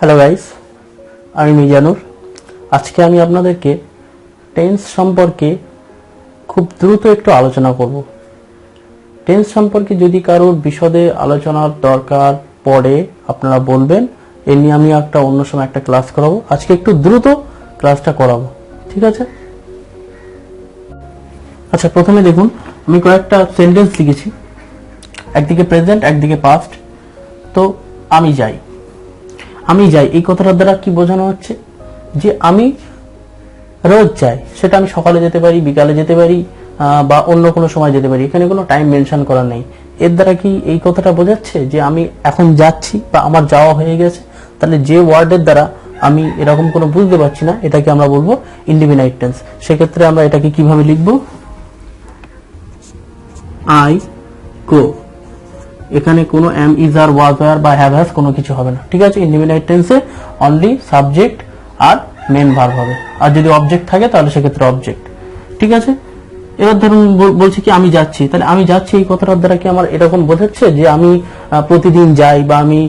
Hello guys, আমি মিজানুর। আজকে আমি আপনাদেরকে টেন্স সম্পর্কে খুব দ্রুত একটু আলোচনা করব। টেন্স সম্পর্কে যদি কারোর বিশদে আলোচনার দরকার পড়ে আপনারা বলবেন, এ নিয়ে আমি একটা অন্য সময় একটা ক্লাস করাবো। আজকে একটু দ্রুত ক্লাসটা করাবো, ঠিক আছে? আচ্ছা, প্রথমে দেখুন, আমি কয়েকটা সেন্টেন্স লিখেছি, একদিকে প্রেজেন্ট একদিকে পাস্ট। তো আমি যাই, আমি যাই এই কথাটার দ্বারা কি বোঝানো হচ্ছে? যে আমি রোজ যাই। সেটা আমি সকালে যেতে পারি, বিকালে যেতে পারি, বা অন্য কোনো সময় যেতে পারি। এখানে কোনো টাইম মেনশন করা নেই। এর দ্বারা কি এই কথাটা বোঝাচ্ছে যে আমি এখন যাচ্ছি বা আমার যাওয়া হয়ে গেছে? তাহলে যে ওয়ার্ডের দ্বারা আমি এরকম কোনো বুঝতে পারছি না, এটাকে আমরা বলবো ইনডিফিনাইট টেন্স। সেক্ষেত্রে আমরা এটাকে কিভাবে লিখবো? I go. এখানে কোনো am, is, are, was, were বা হ্যাভ, হ্যাজ কোনো কিছু হবে না, ঠিক আছে? ইনডিফিনাইট টেন্সে অনলি সাবজেক্ট আর মেন ভার্ব হবে। আর যদি অবজেক্ট থাকে তাহলে সেক্ষেত্রে অবজেক্ট, ঠিক আছে? এবার ধরুন বলছি কি আমি যাচ্ছি, তাহলে আমি যাচ্ছি এই কথাটার দ্বারা কি আমার এরকম বোঝাচ্ছে যে আমি প্রতিদিন যাই বা আমি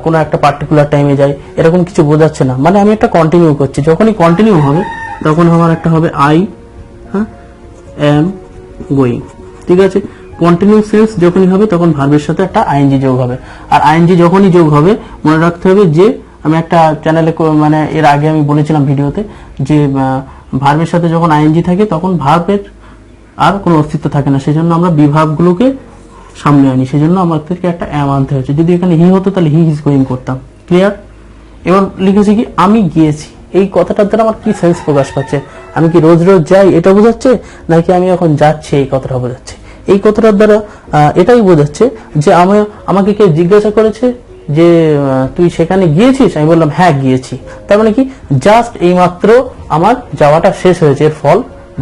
কোনো একটা পার্টিকুলার টাইমে যাই, এরকম কিছু বোঝাচ্ছে না। মানে আমি একটা কন্টিনিউ করছি। যখনই কন্টিনিউ হবে তখন আমার একটা হবে আই এম গোয়িং, ঠিক আছে? কন্টিনিউ সেন্স যখনই হবে তখন ভার্বের সাথে একটা আইএনজি যোগ হবে। আর আইএনজি যখনই যোগ হবে মনে রাখতে হবে যে আমি একটা চ্যানেলে মানে এর আগে আমি বলেছিলাম ভিডিওতে যে ভার্বের সাথে যখন আইএনজি থাকে তখন ভার্বের আর কোনো অস্তিত্ব থাকে না। সেজন্য আমরা বিভাগগুলোকে সামনে আনি। সেজন্য আমাদেরকে একটা এম আনতে হচ্ছে। যদি এখানে হি হতো তাহলে হি ইজ গোয়িং করতাম। ক্লিয়ার? এবার লিখেছি কি আমি গিয়েছি। এই কথাটার দ্বারা আমার কি সেন্স প্রকাশ পাচ্ছে? আমি কি রোজ রোজ যাই এটা বোঝাচ্ছে, নাকি আমি এখন যাচ্ছি এই কথাটা বোঝাচ্ছে? এই কথাটার দ্বারা এটাই বোঝাচ্ছে যে আমাকে কেউ জিজ্ঞাসা করেছে যে তুই সেখানে গিয়েছিস? আমি বললাম হ্যাঁ গিয়েছি। তার মানে কি জাস্ট এইমাত্র আমার যাওয়াটা শেষ হয়েছে, এর ফল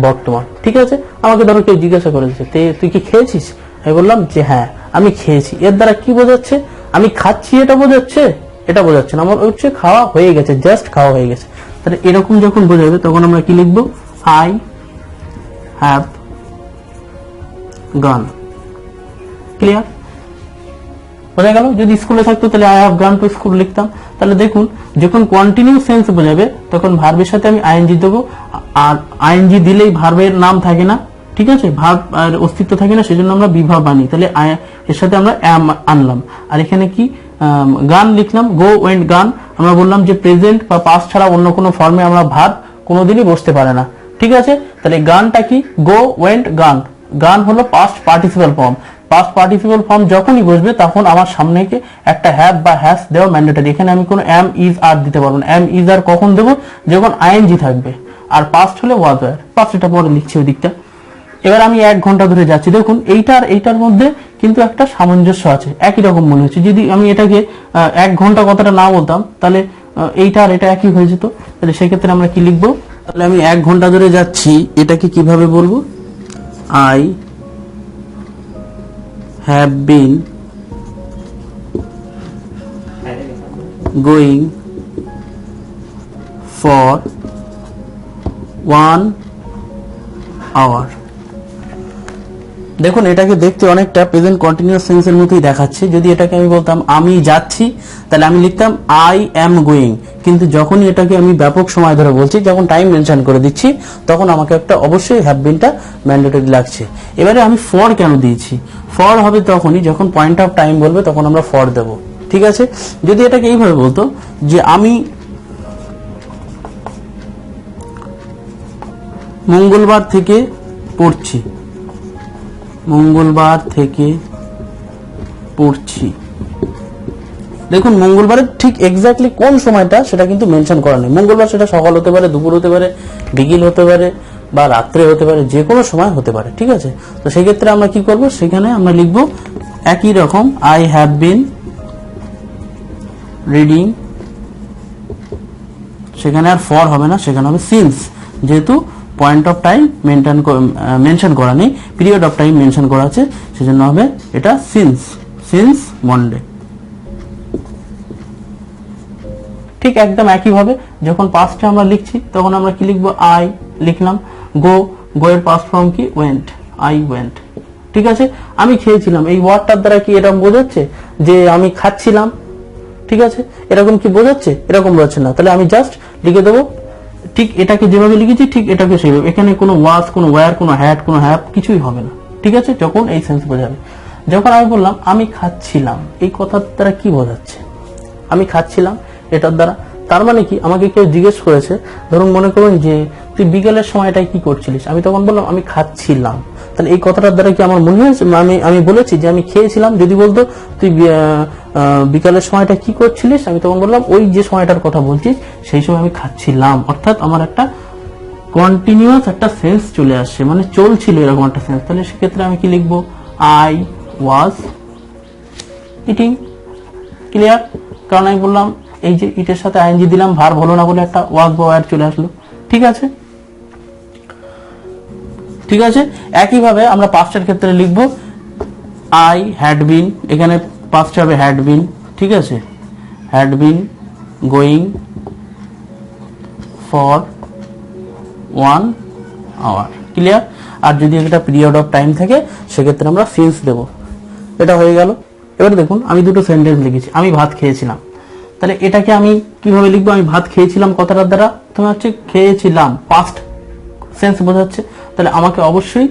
বর্তমান, ঠিক আছে? আমাকে ধরো কেউ জিজ্ঞাসা করেছে তুই কি খেয়েছিস? আমি বললাম যে হ্যাঁ আমি খেয়েছি। এর দ্বারা কি বোঝাচ্ছে? আমি খাচ্ছি এটা বোঝাচ্ছে? এটা বোঝাচ্ছে না, আমার হচ্ছে খাওয়া হয়ে গেছে, জাস্ট খাওয়া হয়ে গেছে। তাহলে এরকম যখন বোঝাবে তখন আমরা কি লিখবো? আই হ্যাভ গান। ক্লিয়ার? বোঝা গেল? যদি স্কুলে থাকতো তাহলে আই হ্যাভ গান টু স্কুল লিখতাম। তাহলে দেখুন, যখন কন্টিনিউ সেন্স বোঝাবে তখন ভার্বের সাথে আমি আইএনজি দেবো। আর আইএনজি দিলেই ভার্বের নাম থাকে না, ঠিক আছে? ভার্ব আর অস্তিত্ব থাকে না, সেজন্য আমরা বিভাব আনি। তাহলে এর সাথে আমরা অ্যাম আনলাম। আর এখানে কি গান লিখলাম, গো ওয়েন্ট গান। আমরা বললাম যে প্রেজেন্ট বা পাস্ট ছাড়া অন্য কোনো ফর্মে আমরা ভার্ব কোনোদিনই বসতে পারে না, ঠিক আছে? তাহলে গানটা কি? গো ওয়েন্ট গান। গান হলো past participle form. Past participle form যখনই বসবে তখন আমার সামনে একটা হ্যাভ বা হ্যাজ দেওয়া ম্যান্ডেটরি। এখানে আমি কোনো এম, ইজ, আর দিতে পারবো না। এম, ইজ, আর কখন দেবো? যখন আইএনজি থাকবে। আর পাস্ট হলে ওয়াজ, ওয়ার। পাস্ট এটা পরে লিখছি ওই দিকটা। এবার আমি 1 ঘন্টা ধরে যাচ্ছি। দেখুন এইটার মধ্যে কিন্তু একটা সামঞ্জস্য আছে, একই রকম মনে হচ্ছে। যদি আমি এটাকে 1 ঘন্টা কথাটা না বলতাম তাহলে এইটা আর এটা একই হয়ে যেত। তাহলে সেক্ষেত্রে আমরা কি লিখবো? তাহলে আমি 1 ঘন্টা ধরে যাচ্ছি, এটাকে কিভাবে বলবো? I have been going for 1 hour। দেখুন এটাকে দেখতে অনেকটা প্রেজেন্ট কন্টিনিউয়াস সেন্সের মতোই দেখাচ্ছে। যদি এটাকে আমি বলতাম আমি যাচ্ছি, তাহলে আমি লিখতাম আই অ্যাম গোয়িং। কিন্তু যখনই এটাকে আমি ব্যাপক সময় ধরে বলছি, যখন টাইম মেনশন করে দিচ্ছি, তখন আমাকে একটা অবশ্যই হ্যাভ বিনটা ম্যান্ডেটরি লাগছে। এবারে আমি ফর কেন দিয়েছি? ফর হবে তখনই যখন পয়েন্ট অফ টাইম বলবে তখন আমরা ফর দেব, ঠিক আছে? যদি এটাকে এইভাবে বলতো যে আমি মঙ্গলবার থেকে পড়ছি, মঙ্গলবার থেকে পড়ছি। দেখুন মঙ্গলবারের ঠিক এক্স্যাক্টলি কোন সময়টা সেটা কিন্তু মেনশন করা নেই। মঙ্গলবার সেটা সকাল হতে পারে, দুপুর হতে পারে, বিকেল হতে পারে বা রাত্রে হতে পারে, যে কোনো সময় হতে পারে, ঠিক আছে? তো সেই ক্ষেত্রে আমরা কি করব? সেখানে আমরা লিখব একই রকম আই হ্যাভ বিন রিডিং। সেখানে আর ফর হবে না, সেখানে হবে সিন্স। যেহেতু পয়েন্ট অফ টাইম মেনশন করা নেই, পিরিয়ড অফ টাইম মেনশন করা আছে, সেজন্য হবে এটা সিন্স মন্ডে। ঠিক একদম একইভাবে যখন পাস্টে আমরা লিখছি তখন আমরা কি লিখবো? আই লিখলাম। গো এর পাস্ট ফর্ম কি? ওয়েন্ট। আই ওয়েন্ট, ঠিক আছে? আমি খেয়েছিলাম, এই ওয়ার্ডটার দ্বারা কি এটা বোঝাচ্ছে যে আমি খাচ্ছিলাম? ঠিক আছে, এরকম কি বোঝাচ্ছে? এরকম বোঝাচ্ছে না। তাহলে আমি জাস্ট লিখে দেবো ঠিক এটাকে যেভাবে লিখেছি ঠিক এটাকে সেইভাবে। এখানে কোনো ওয়াজ, কোনো ওয়্যার, কোনো হ্যাড, কোনো হ্যাভ কিছুই হবে না। ঠিক আছে, যখন এই সেন্স বোঝাবে। যখন আমি বললাম আমি খাচ্ছিলাম, এই কথার দ্বারা কি বোঝাচ্ছে? আমি খাচ্ছিলাম এটার দ্বারা, তার মানে কি আমাকে কেউ জিজ্ঞেস করেছে, ধরুন মনে করুন যে তুই বিকেলের সময়টায় কি করছিলিস, আমি তখন বললাম আমি খাচ্ছিলাম। তাহলে এই কথাটার দ্বারা কি আমার মনে হয়েছে আমি বলেছি যে আমি খেয়েছিলাম? যদি বলতো তুই বিকালের সময়টা কি করছিলিস, আমি তখন বললাম ওই যে সময়টার কথা বলছিস সেই সময় আমি খাচ্ছিলাম। অর্থাৎ আমার একটা কন্টিনিউয়াস একটা সেন্স চলে আসছে, মানে চলছিল এরকম একটা সেন্স। তাহলে সেক্ষেত্রে আমি কি লিখবো? I was eating. ক্লিয়ার? কারণ আমি বললাম এই যে ইটের সাথে আইএনজি দিলাম, ভার্ব হলো না বলে একটা ওয়াজ বা ওয়্যার চলে আসলো। ঠিক আছে, ঠিক আছে। একইভাবে আমরা পাস্টের ক্ষেত্রে লিখবো আই হ্যাড বিন, এখানে পাস্টে হবে হ্যাড বিন। ঠিক আছে, had been going for 1 hour. Clear? আর যদি একটা পিরিয়ড অফ টাইম থাকে সেক্ষেত্রে আমরা সিন্স দেব। এটা হয়ে গেল। এবার দেখুন আমি দুটো সেন্টেন্স লিখেছি, আমি ভাত খেয়েছিলাম। তাহলে এটাকে আমি কিভাবে লিখবো? আমি ভাত খেয়েছিলাম কথাটার দ্বারা তোমার হচ্ছে খেয়েছিলাম পাস্ট সেন্স বোঝাচ্ছে। তাহলে আমাকে অবশ্যই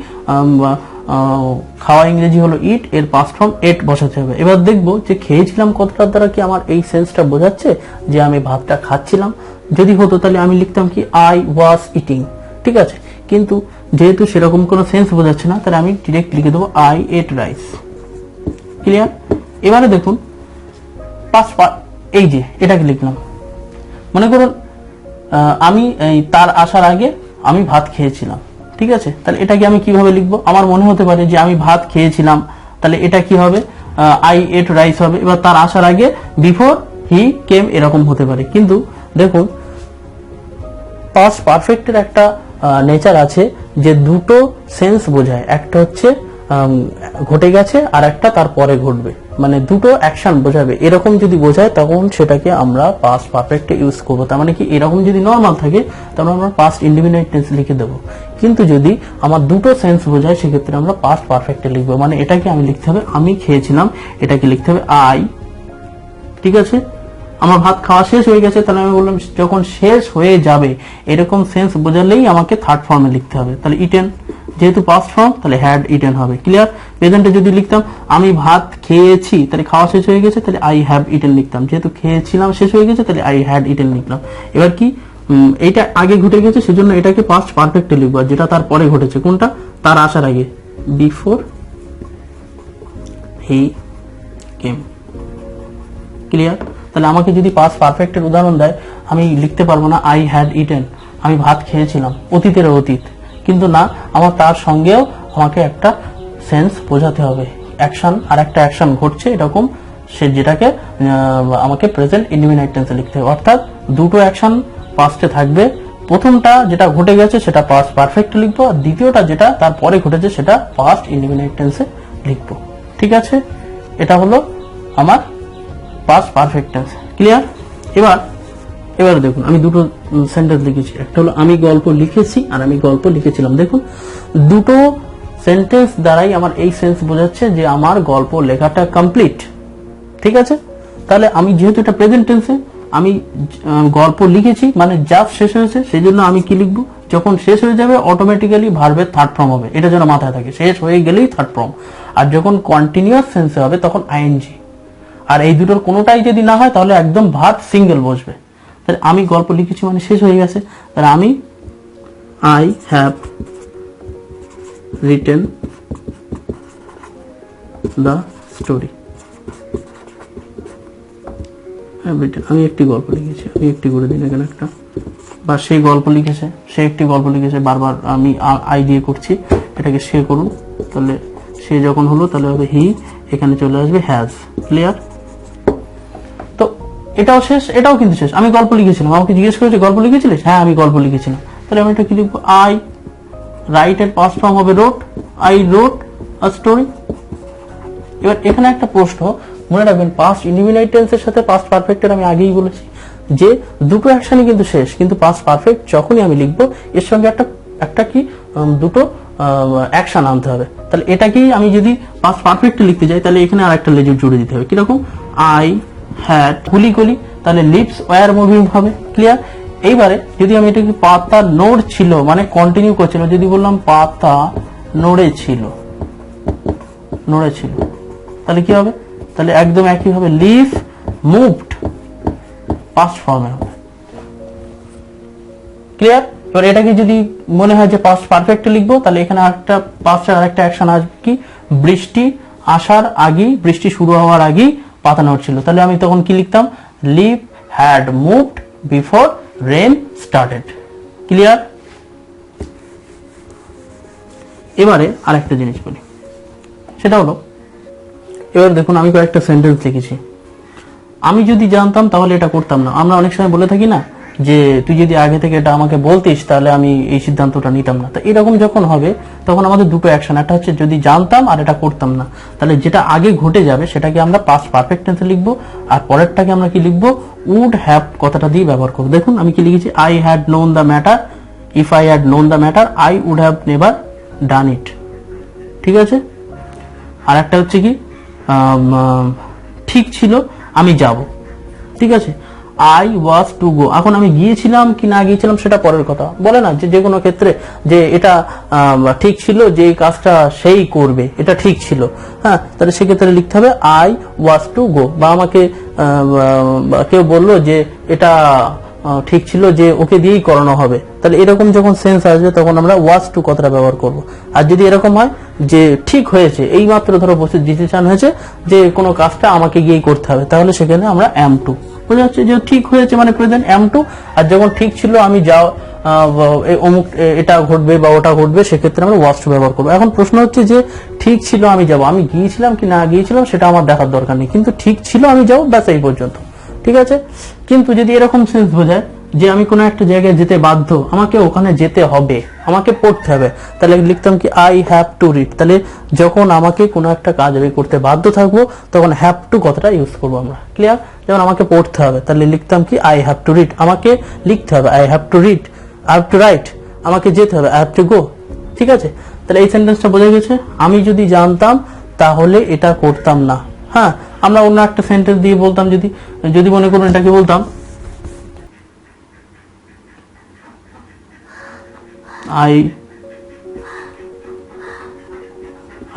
খাওয়া ইংরেজি হলো ইট, এর পাস্ট ফর্ম এট বসাতে হবে। এবার দেখবো যে খেয়েছিলাম কথাটার দ্বারা কি আমার এই সেন্সটা বোঝাচ্ছে যে আমি ভাতটা খাচ্ছিলাম। যদি হতো তাহলে আমি লিখতাম কি আই ওয়াজ ইটিং। ঠিক আছে, কিন্তু যেহেতু সেরকম কোনো সেন্স বোঝাচ্ছে না, তাহলে আমি ডিরেক্ট লিখে দেবো আই এট রাইস। ক্লিয়ার? এবারে দেখুন পাস্ট এই যে এটাকে লিখলাম, মনে করুন আমি তার আসার আগে আমি ভাত খেয়েছিলাম। ঠিক আছে, তাহলে এটাকে আমি কিভাবে লিখবো? আমার মনে হতে পারে যে আমি ভাত খেয়েছিলাম, তাহলে এটা কি হবে? আই এট রাইস হবে। এবার তার আসার আগে বিফোর হি কেম এরকম হতে পারে। কিন্তু দেখুন পাস্ট পারফেক্টের একটা নেচার আছে যে দুটো সেন্স বোঝায়, একটা হচ্ছে ঘটে গেছে আর একটা তারপরে ঘটবে, মানে দুটো অ্যাকশন বোঝাবে। এরকম যদি বোঝায় তখন সেটাকে আমরা পাস্ট পারফেক্টে ইউজ করবো। তার মানে কি এরকম যদি নর্মাল থাকে তাহলে আমরা পাস্ট ইনডিফিনাইট টেন্স লিখে দেবো। কিন্তু যদি আমার দুটো সেন্স বোঝায় সেক্ষেত্রে আমরা পাস্ট পারফেক্টে লিখবো। মানে এটাকে আমি লিখতে হবে আমি খেয়েছিলাম, এটাকে লিখতে হবে আই। ঠিক আছে, আমার ভাত খাওয়া শেষ হয়ে গেছে, তাহলে আমি বললাম যখন শেষ হয়ে যাবে এরকম সেন্স বোঝালেই আমাকে থার্ড ফর্মে লিখতে হবে। তাহলে ইটেন, যেহেতু পাস্ট ফর্ম তাহলে হ্যাড ইটেন হবে। ক্লিয়ার? প্রেজেন্টে যদি লিখতাম আমি ভাত খেয়েছি, তাহলে খাওয়া শেষ হয়ে গেছে, তাহলে আই হ্যাভ ইটেন লিখতাম। যেহেতু খেয়েছিলাম শেষ হয়ে গেছে, তাহলে আই হ্যাড ইটেন লিখলাম। এবার কি এইটা আগে ঘটে গেছে সেজন্য এটাকে পাস্ট পারফেক্টে লিখবো, আর যেটা তারপরে ঘটেছে কোনটা? তার আসার আগে, বিফোর হি কেম। ক্লিয়ার? তাহলে আমাকে যদি পাস্ট পারফেক্টের উদাহরণ দেয় আমি লিখতে পারবো না আই হ্যাড ইটেন, আমি ভাত খেয়েছিলাম, অতীতের অতীত। কিন্তু না, আমার তার সঙ্গেও আমাকে একটা সেন্স বোঝাতে হবে, অ্যাকশন আর একটা অ্যাকশন ঘটছে এরকম, সে যেটাকে আমাকে প্রেজেন্ট ইনডিফিনাইট টেন্সে লিখতে হবে। অর্থাৎ দুটো অ্যাকশন পাস্টে থাকবে, প্রথমটা যেটা ঘটে গেছে সেটা পাস্ট পারফেক্টে লিখবো, আর দ্বিতীয়টা যেটা তারপরে ঘটেছে সেটা পাস্ট ইনডিফিনাইট টেন্সে লিখবো। ঠিক আছে, এটা হলো আমার পাস্ট পারফেক্ট টেন্স। ক্লিয়ার? এবার দেখুন আমি দুটো সেন্টেন্স লিখেছি, একটা হলো আমি গল্প লিখেছি আর আমি গল্প লিখেছিলাম। দেখুন দুটো সেন্টেন্স দ্বারাই আমার এই সেন্স বোঝাচ্ছে যে আমার গল্প লেখাটা কমপ্লিট। ঠিক আছে, তাহলে আমি যেহেতু এটা প্রেজেন্ট টেন্সে আমি গল্প লিখেছি মানে জাস্ট শেষ হয়েছে, সেই জন্য আমি কি লিখবো? যখন শেষ হয়ে যাবে অটোমেটিক্যালি ভার্বের থার্ড ফর্ম হবে, এটা যেন মাথায় থাকে, শেষ হয়ে গেলেই থার্ড ফর্ম। আর যখন কন্টিনিউয়াস সেন্সে হবে তখন আইএনজি। আর এই দুটোর কোনোটাই যদি না হয় তাহলে একদম ভার্ব সিঙ্গেল বসবে। তাহলে আমি গল্প লিখেছি মানে শেষ হয়ে গেছে, তাহলে আমি I have written the story. আমি একটি গল্প লিখেছি, আমি একটি করে দিন এখানে একটা, বা সেই গল্প লিখেছে, সে একটি গল্প লিখেছে, বারবার আমি আই দিয়ে করছি, এটাকে সে করুন। তাহলে সে যখন হলো তাহলে হবে হি, এখানে চলে আসবে হ্যাজ। ক্লিয়ার? তো এটাও শেষ, এটাও কিন্তু শেষ। আমি গল্প লিখেছিলাম, আমাকে জিজ্ঞেস করেছে গল্প লিখেছিলিস? হ্যাঁ আমি গল্প লিখেছিলাম। তাহলে আমি এটা কি লিখবো? আই রাইট এর পাস্ট ফর্ম হবে রোট, আই রোট আ স্টোরি। এবার এখানে একটা প্রশ্ন মনে রাখবেন, পাস্ট ইনডিফিনাইট টেন্সের সাথে পাস্ট পারফেক্টের আমি আগেই বলেছি যে দুটো অ্যাকশনই কিন্তু শেষ, কিন্তু পাস্ট পারফেক্ট যখনই আমি লিখবো এর সঙ্গে একটা কি দুটো অ্যাকশন আনতে হবে। তাহলে এটাকেই আমি যদি পাস্ট পারফেক্ট লিখতে যাই তাহলে এখানে আর একটা লেজর জুড়ে দিতে হবে। কিরকম? আই হ্যাড গুলি গুলি, তাহলে লিপস ওয়্যার মুভিং হবে। ক্লিয়ার? এইবারে যদি আমি এটাকে পাতা নড় ছিল মানে কন্টিনিউ করছিল, যদি বললাম পাতা নড়ে ছিল, তাহলে কি হবে? তাহলে একদম একই হবে, লিফ মুভড, পাস্ট ফর্মে হবে। ক্লিয়ার? এবার এটাকে যদি মনে হয় যে পাস্ট পারফেক্টে লিখবো, তাহলে এখানে একটা পাস্টের আরেকটা অ্যাকশন আসবে কি, বৃষ্টি আসার আগেই, বৃষ্টি শুরু হওয়ার আগেই পাতা নড়ছিল, তাহলে আমি তখন কি লিখতাম, leave had moved before rain started. Clear? এবারে আরেকটা জিনিস বলি, সেটা হলো, এবার দেখুন আমি কয়েকটা সেন্টেন্স লিখেছি, আমি যদি জানতাম তাহলে এটা করতাম না। আমরা অনেক সময় বলে থাকি না যে তুই যদি আগে থেকে এটা আমাকে বলতিস তাহলে আমি এই সিদ্ধান্তটা নিতাম না। তো এরকম যখন হবে তখন আমাদের দুটো অ্যাকশন, একটা হচ্ছে যদি জানতাম আর এটা করতাম না, তাহলে যেটা আগে ঘটে যাবে সেটাকে আমরা পাস্ট পারফেক্ট টেন্সে লিখবো, আর পরেরটাকে আমরা কি লিখবো, উড হ্যাভ কথাটা দিয়ে ব্যবহার করবো। দেখুন আমি কি লিখেছি, I had known the matter, if I had known the matter I would have never done it. ঠিক আছে? আর একটা হচ্ছে কি, ঠিক ছিল আমি যাব। ঠিক আছে? আই ওয়াজ টু গো, এখন আমি গিয়েছিলাম কি না গিয়েছিলাম সেটা পরের কথা। বলে না যে কোনো ক্ষেত্রে যে এটা ঠিক ছিল, যে এই কাজটা সেই করবে, এটা ঠিক ছিল, হ্যাঁ, তাহলে সেক্ষেত্রে লিখতে হবে আই ওয়াজ টু গো। বা আমাকে কেউ বললো যে এটা ঠিক ছিল যে ওকে দিয়েই করানো হবে, তাহলে এরকম যখন সেন্স আসবে তখন আমরা ওয়াজ টু কথাটা ব্যবহার করব। আর যদি এরকম হয় যে ঠিক হয়েছে, এই মাত্র ধরো বসে ডিসিশন হয়েছে যে কোনো কাজটা আমাকে গিয়েই করতে হবে, তাহলে সেখানে আমরা এম টু, বোঝা যাচ্ছে যে ঠিক হয়েছে মানে প্রেজেন্ট এম টু। আর যখন ঠিক ছিল আমি যাও অমুক এটা ঘটবে বা ওটা ঘটবে, সেক্ষেত্রে আমরা ওয়াজ টু ব্যবহার করবো। এখন প্রশ্ন হচ্ছে যে ঠিক ছিল আমি যাব, আমি গিয়েছিলাম কি না গিয়েছিলাম সেটা আমার দেখার দরকার নেই, কিন্তু ঠিক ছিল আমি যাবো, ব্যাস এই পর্যন্ত। ঠিক আছে? কিন্তু যদি এরকম সেন্স বোঝায় যে আমি কোনো একটা জায়গায় যেতে বাধ্য, আমাকে ওখানে যেতে হবে, আমাকে পড়তে হবে, তাহলে লিখতাম কি আই হ্যাভ টু রিড। তাহলে যখন আমাকে কোনো একটা কাজ আমি করতে বাধ্য থাকবো তখন হ্যাভ টু কথাটা ইউজ করবো আমরা। ক্লিয়ার? যেমন আমাকে পড়তে হবে, তাহলে লিখতাম কি আই হ্যাভ টু রিড, আমাকে লিখতে হবে I have to read, I have to right, আমাকে যেতে হবে আই হ্যাভ টু গো। ঠিক আছে? তাহলে এই সেন্টেন্সটা বোঝা গেছে, আমি যদি জানতাম তাহলে এটা করতাম না। হ্যাঁ, আমরা অন্য একটা সেন্টেন্স দিয়ে বলতাম, যদি মনে করুন এটাকে বলতাম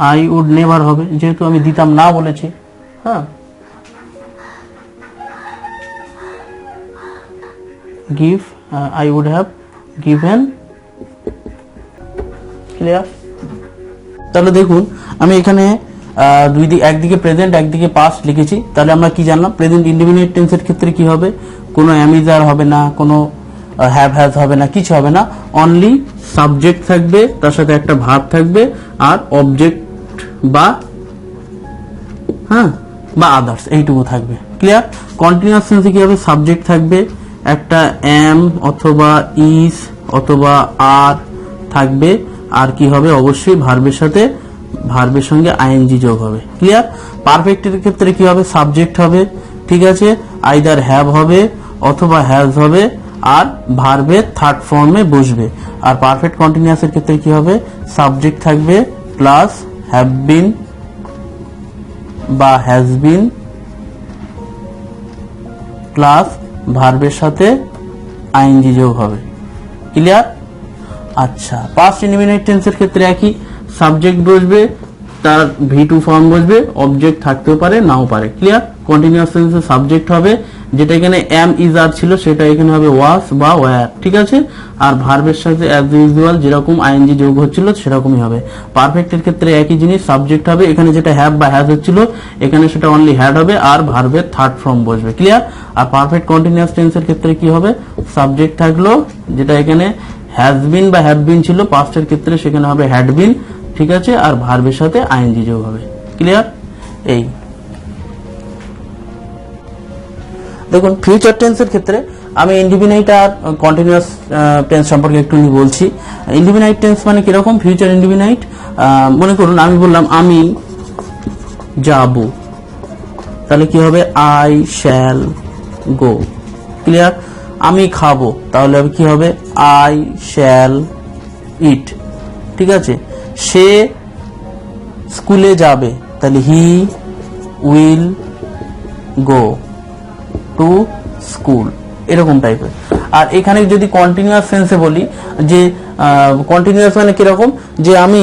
আই উড নেভার হবে, যেহেতু আমি দিতাম না বলেছি। হ্যাঁ, give, I would have given. Clear? তাহলে দেখুন আমি এখানে একদিকে প্রেজেন্ট একদিকে পাস্ট লিখেছি, তাহলে আমরা কি জানলাম, প্রেজেন্ট ইনডিফিনিট টেন্সের ক্ষেত্রে কি হবে, কোনো অ্যামিজার হবে না, কোনো হ্যাভ হ্যাজ হবে না, কিছু হবে না, অনলি সাবজেক্ট থাকবে, তার সাথে একটা ভার্ব থাকবে, আর অবজেক্ট বা আদার্স, এইটুকু থাকবে। ক্লিয়ার? কন্টিনিউয়াস টেন্সে কি হবে, সাবজেক্ট থাকবে, একটা এম অথবা ইজ অথবা আর থাকবে, আর কি হবে, অবশ্যই ভার্বের সঙ্গে আইএনজি যোগ হবে। ক্লিয়ার? পারফেক্টের ক্ষেত্রে কি হবে, সাবজেক্ট হবে, ঠিক আছে, আইদার হ্যাভ হবে অথবা হ্যাজ হবে, আর ভার্বের থার্ড ফর্মে বসবে। আর পারফেক্ট কন্টিনিউয়াসের ক্ষেত্রে কি হবে, সাবজেক্ট থাকবে প্লাস হ্যাভ বিন বা হ্যাজ বিন প্লাস ভার্বের সাথে আইএনজি যোগ হবে। ক্লিয়ার? আচ্ছা, পাস্ট ইনডিফিনিট টেন্সের ক্ষেত্রে একই, সাবজেক্ট বসবে, তার ভি2 ফর্ম বসবে, অবজেক্ট থাকতেও পারে নাও পারে। ক্লিয়ার? কন্টিনিউয়াস টেন্সে সাবজেক্ট হবে, যেটা এখানে এম ইজ আর ছিল সেটা এখানে হবে ওয়াজ বা ওয়্যার। ঠিক আছে? আর ভার্বের সাথে অ্যাজ ইউজুয়াল যেরকম আইএনজি যোগ হচ্ছিল সেরকমই হবে। পারফেক্টের ক্ষেত্রে একই জিনিস, সাবজেক্ট হবে, এখানে যেটা হ্যাভ বা হ্যাজ হচ্ছিল এখানে সেটা অনলি হ্যাড হবে, আর ভার্বের থার্ড ফর্ম বসবে। ক্লিয়ার? আর পারফেক্ট কন্টিনিউয়াস টেন্সের ক্ষেত্রে কি হবে, সাবজেক্ট থাকলো, যেটা এখানে হ্যাজ বিন বা হ্যাভ বিন ছিল, পাস্টের ক্ষেত্রে সেখানে হবে হ্যাড বিন। ঠিক আছে? আর ভার্বের সাথে আইএনজি যোগ হবে। ক্লিয়ার? এই দেখুন ফিউচার টেন্সের ক্ষেত্রে আমি ইনডিফিনাইট আর কন্টিনিউয়াস টেন্স সম্পর্কে একটু বলছি। ইনডিফিনাইট টেন্স মানে কিরকম, ফিউচার ইনডিফিনাইট, মনে করুন আমি বললাম আমি যাব, তাহলে কি হবে, আই শ্যাল গো। ক্লিয়ার? আমি খাবো, তাহলে কি হবে, আই শ্যাল ইট। ঠিক আছে? সে স্কুলে যাবে, তাহলে he will go. To school, এরকম টাইপের। আর এখানে যদি কন্টিনিউয়াস সেন্সে বলি, যে কন্টিনিউয়াস মানে কিরকম, যে আমি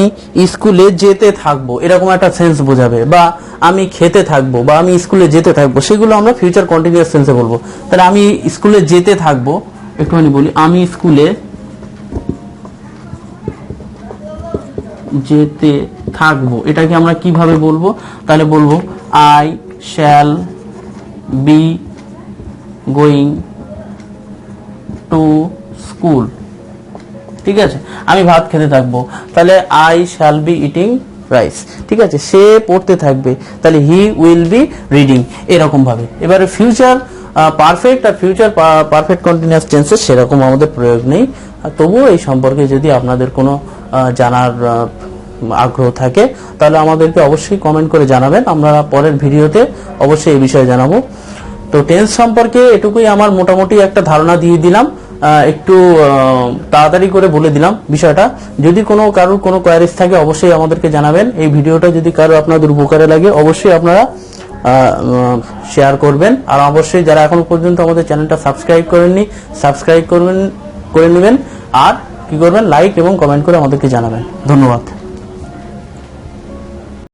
স্কুলে যেতে থাকবো, এরকম একটা সেন্স বোঝাবে, বা আমি খেতে থাকবো, বা আমি স্কুলে যেতে থাকবো, সেগুলো আমরা ফিউচার কন্টিনিউয়াস সেন্সে বলবো। তাহলে আমি স্কুলে যেতে থাকবো, একটুখানি বলি, আমি স্কুলে যেতে থাকবো, এটাকে আমরা কিভাবে বলবো? তাহলে বলবো I shall be going to school. ঠিক আছে, আমি ভাত খেতে থাকবো, তাহলে I shall be eating rice. ঠিক আছে, সে পড়তে থাকবে, তাহলে হি উইল বি রিডিং, এরকম ভাবে। এবারে ফিউচার পারফেক্ট আর ফিউচার পারফেক্ট কন্টিনিউয়াস টেন্সের সেরকম আমাদের প্রয়োগ নেই। তবুও এই সম্পর্কে যদি আপনাদের কোনো জানার আগ্রহ থাকে, তাহলে আমাদেরকে অবশ্যই কমেন্ট করে জানাবেন, আমরা পরের ভিডিওতে অবশ্যই এই বিষয়ে জানাবো। তো টেন্স সম্পর্কে এটুকুই আমার মোটামুটি একটা ধারণা দিয়ে দিলাম, একটু তাড়াতাড়ি করে বলে দিলাম বিষয়টা। যদি কারোর কোনো কোয়ারিজ থাকে অবশ্যই আমাদেরকে জানাবেন। এই ভিডিওটা যদি কারো আপনাদের উপকারে লাগে অবশ্যই আপনারা শেয়ার করবেন। আর অবশ্যই যারা এখনো পর্যন্ত আমাদের চ্যানেলটা সাবস্ক্রাইব করেননি, সাবস্ক্রাইব করে নেবেন। আর কি করবেন, লাইক এবং কমেন্ট করে আমাদেরকে জানাবেন। ধন্যবাদ।